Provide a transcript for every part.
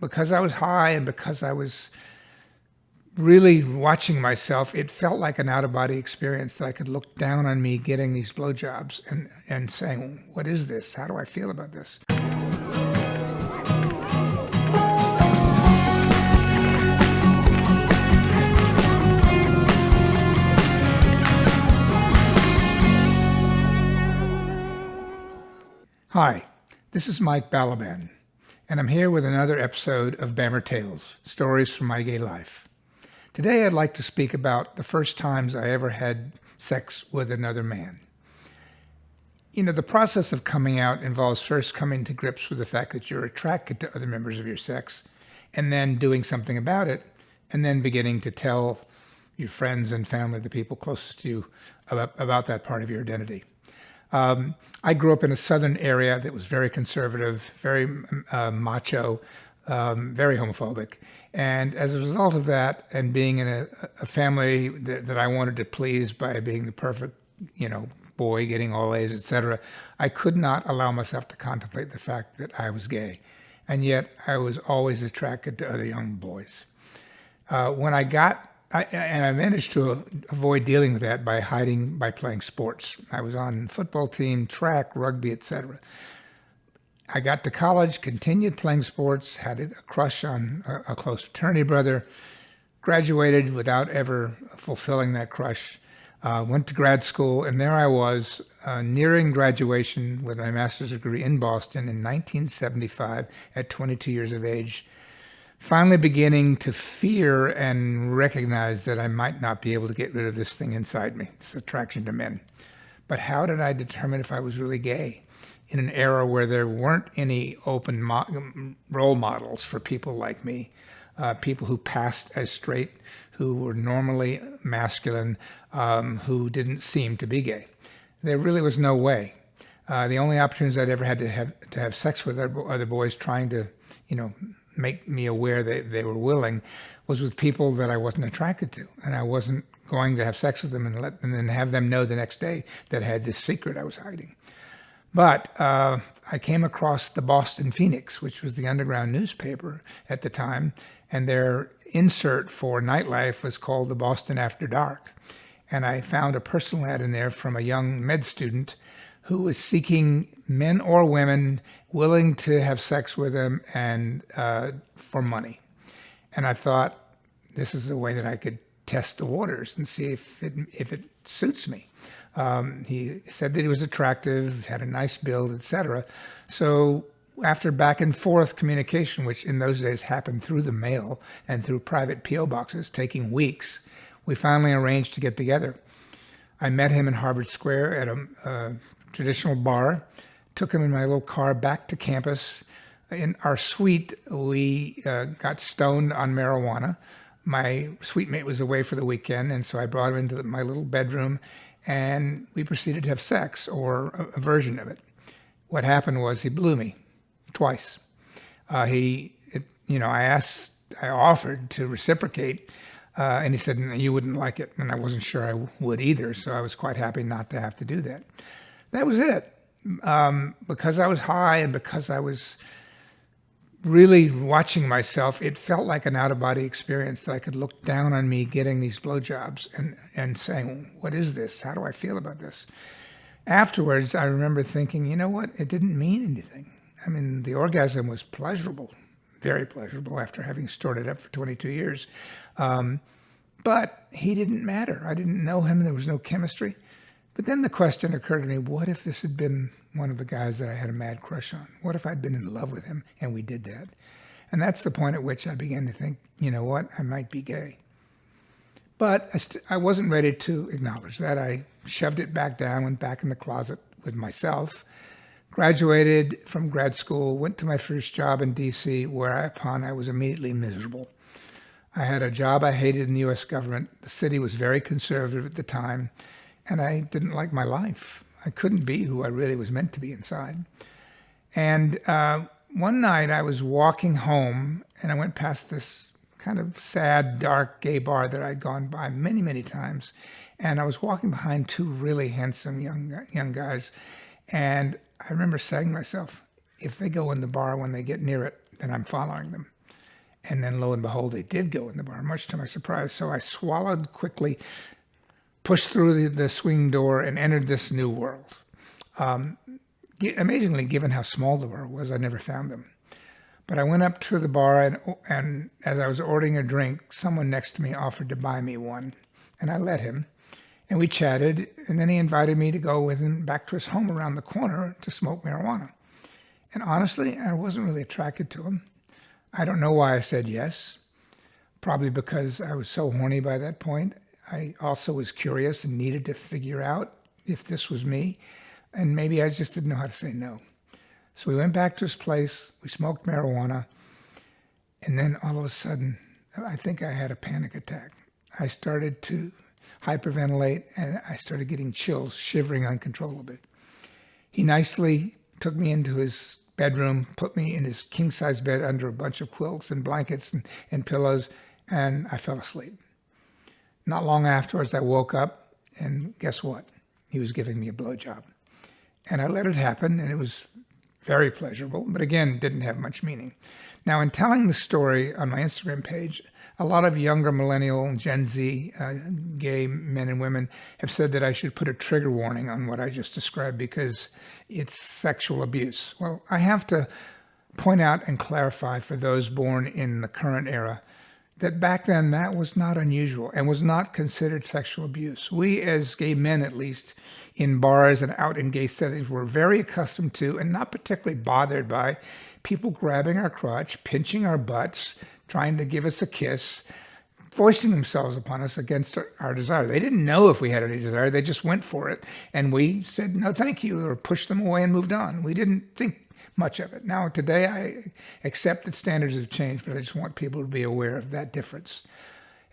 because I was high and because I was really watching myself, it felt like an out-of-body experience that I could look down on me getting these blowjobs and saying, what is this? How do I feel about this? Hi, this is Mike Balaban, and I'm here with another episode of BAMMER Tales, Stories from My Gay Life. Today I'd like to speak about the first times I ever had sex with another man. You know, the process of coming out involves first coming to grips with the fact that you're attracted to other members of your sex, and then doing something about it, and then beginning to tell your friends and family, the people closest to you, about that part of your identity. I grew up in a southern area that was very conservative, very macho, very homophobic. And as a result of that, and being in a family that I wanted to please by being the perfect, boy, getting all A's, etc., I could not allow myself to contemplate the fact that I was gay. And yet I was always attracted to other young boys. I managed to avoid dealing with that by hiding, by playing sports. I was on football team, track, rugby, etc. I got to college, continued playing sports, had a crush on a close fraternity brother, graduated without ever fulfilling that crush, went to grad school, and there I was nearing graduation with my master's degree in Boston in 1975 at 22 years of age, finally beginning to fear and recognize that I might not be able to get rid of this thing inside me, this attraction to men. But how did I determine if I was really gay in an era where there weren't any open role models for people like me, people who passed as straight, who were normally masculine, who didn't seem to be gay? There really was no way. The only opportunities I'd ever had to have sex with other boys trying to, make me aware that they were willing was with people that I wasn't attracted to. And I wasn't going to have sex with them and then have them know the next day that I had this secret I was hiding. But I came across the Boston Phoenix, which was the underground newspaper at the time, and their insert for nightlife was called the Boston After Dark. And I found a personal ad in there from a young med student who was seeking men or women willing to have sex with him and for money. And I thought, this is a way that I could test the waters and see if it suits me. He said that he was attractive, had a nice build, etc. So after back and forth communication, which in those days happened through the mail and through private P.O. boxes taking weeks, we finally arranged to get together. I met him in Harvard Square at a traditional bar, took him in my little car back to campus. In our suite, we got stoned on marijuana. My suite mate was away for the weekend, and so I brought him into my little bedroom, and we proceeded to have sex, or a version of it. What happened was he blew me twice. I offered to reciprocate, and he said, "No, you wouldn't like it," and I wasn't sure I would either, so I was quite happy not to have to do that. That was it. Because I was high and because I was really watching myself, it felt like an out-of-body experience that I could look down on me getting these blowjobs and saying, what is this? How do I feel about this? Afterwards, I remember thinking, you know what? It didn't mean anything. I mean, the orgasm was pleasurable, very pleasurable after having stored it up for 22 years. But he didn't matter. I didn't know him. There was no chemistry. But then the question occurred to me, what if this had been one of the guys that I had a mad crush on? What if I'd been in love with him and we did that? And that's the point at which I began to think, you know what, I might be gay. But I wasn't ready to acknowledge that. I shoved it back down, went back in the closet with myself, graduated from grad school, went to my first job in D.C., whereupon I was immediately miserable. I had a job I hated in the U.S. government. The city was very conservative at the time, and I didn't like my life. I couldn't be who I really was meant to be inside. And one night I was walking home, and I went past this kind of sad, dark gay bar that I'd gone by many, many times. And I was walking behind two really handsome young guys. And I remember saying to myself, if they go in the bar when they get near it, then I'm following them. And then lo and behold, they did go in the bar, much to my surprise. So I swallowed quickly, pushed through the swing door, and entered this new world. Amazingly, given how small the bar was, I never found them. But I went up to the bar, and as I was ordering a drink, someone next to me offered to buy me one. And I let him. And we chatted, and then he invited me to go with him back to his home around the corner to smoke marijuana. And honestly, I wasn't really attracted to him. I don't know why I said yes. Probably because I was so horny by that point. I also was curious and needed to figure out if this was me. And maybe I just didn't know how to say no. So we went back to his place. We smoked marijuana. And then all of a sudden, I think I had a panic attack. I started to hyperventilate, and I started getting chills, shivering uncontrollably. He nicely took me into his bedroom, put me in his king-size bed under a bunch of quilts and blankets and pillows, and I fell asleep. Not long afterwards, I woke up, and guess what? He was giving me a blowjob. And I let it happen, and it was very pleasurable, but again, didn't have much meaning. Now, in telling the story on my Instagram page, a lot of younger millennial, Gen Z, gay men and women have said that I should put a trigger warning on what I just described because it's sexual abuse. Well, I have to point out and clarify for those born in the current era that back then that was not unusual and was not considered sexual abuse. We, as gay men at least, in bars and out in gay settings, were very accustomed to and not particularly bothered by people grabbing our crotch, pinching our butts, trying to give us a kiss, forcing themselves upon us against our desire. They didn't know if we had any desire. They just went for it. And we said, no, thank you, or pushed them away and moved on. We didn't think much of it. Now, today, I accept that standards have changed, but I just want people to be aware of that difference.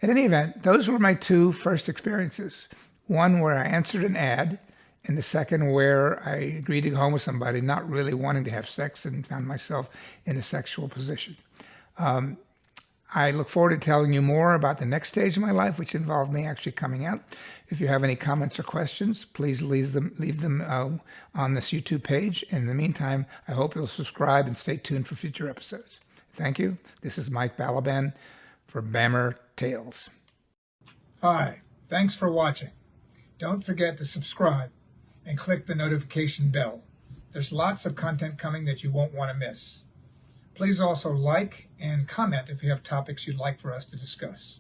At any event, those were my two first experiences. One where I answered an ad, and the second where I agreed to go home with somebody not really wanting to have sex and found myself in a sexual position. I look forward to telling you more about the next stage of my life, which involved me actually coming out. If you have any comments or questions, please leave them on this YouTube page. In the meantime, I hope you'll subscribe and stay tuned for future episodes. Thank you. This is Mike Balaban for BAMMER Tales. Hi, thanks for watching. Don't forget to subscribe and click the notification bell. There's lots of content coming that you won't want to miss. Please also like and comment if you have topics you'd like for us to discuss.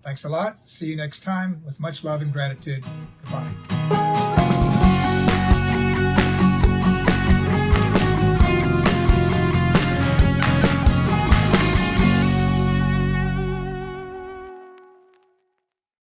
Thanks a lot. See you next time. With much love and gratitude. Goodbye.